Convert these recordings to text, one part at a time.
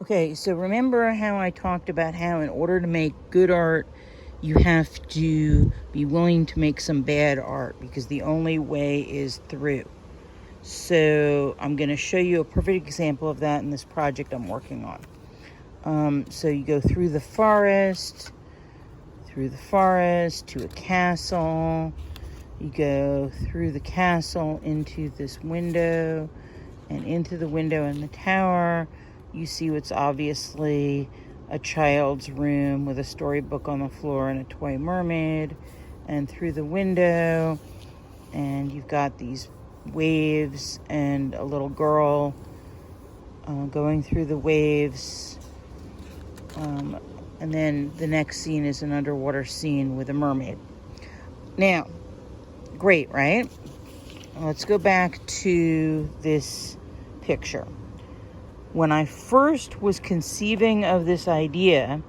Okay, so remember how I talked about how in order to make good art, you have to be willing to make some bad art because the only way is through. So I'm going to show you a perfect example of that in this project I'm working on. So you go through the forest to a castle. You go through the castle into this window, and into the window in the tower, you see what's obviously a child's room with a storybook on the floor and a toy mermaid. And through the window, and you've got these waves and a little girl going through the waves. And then the next scene is an underwater scene with a mermaid. Now, great, right? Let's go back to this picture. When I first was conceiving of this idea,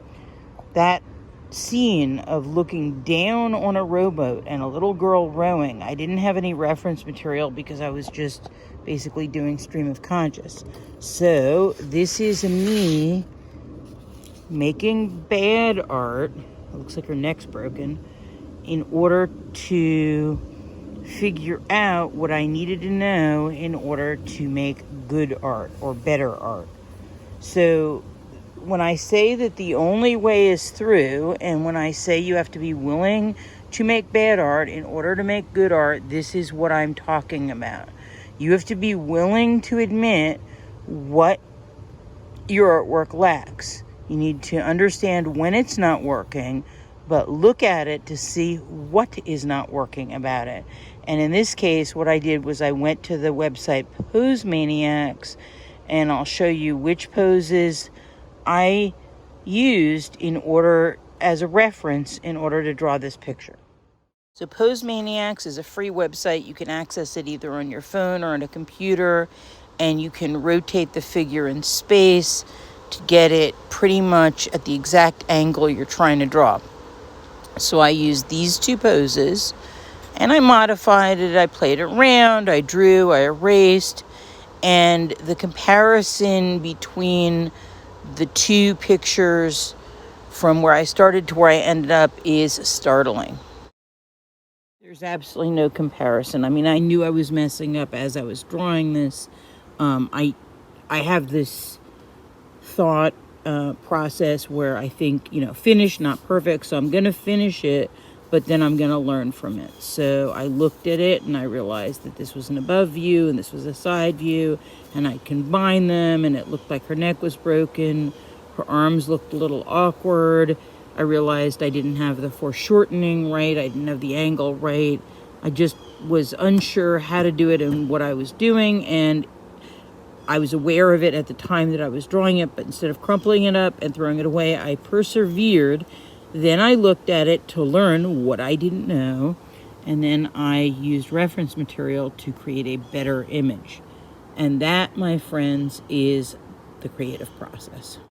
that scene of looking down on a rowboat and a little girl rowing, I didn't have any reference material because I was just basically doing stream of conscious. So this is me making bad art. It looks like her neck's broken, in order to figure out what I needed to know in order to make good art or better art. So when I say that the only way is through, and when I say you have to be willing to make bad art in order to make good art, this is what I'm talking about. You have to be willing to admit what your artwork lacks. You need to understand when it's not working, but look at it to see what is not working about it. And in this case, what I did was I went to the website Pose Maniacs, and I'll show you which poses I used in order, as a reference, in order to draw this picture. So Pose Maniacs is a free website. You can access it either on your phone or on a computer, and you can rotate the figure in space to get it pretty much at the exact angle you're trying to draw. So I used these two poses, and I modified it. I played around, I drew, I erased, and the comparison between the two pictures from where I started to where I ended up is startling. There's absolutely no comparison. I mean, I knew I was messing up as I was drawing this. I have this thought process where I think, finish, not perfect. So I'm going to finish it, but then I'm going to learn from it. So I looked at it and I realized that this was an above view and this was a side view, and I combined them, and it looked like her neck was broken. Her arms looked a little awkward. I realized I didn't have the foreshortening right. I didn't have the angle right. I just was unsure how to do it and what I was doing, and I was aware of it at the time that I was drawing it, but instead of crumpling it up and throwing it away, I persevered. Then I looked at it to learn what I didn't know, and then I used reference material to create a better image. And that, my friends, is the creative process.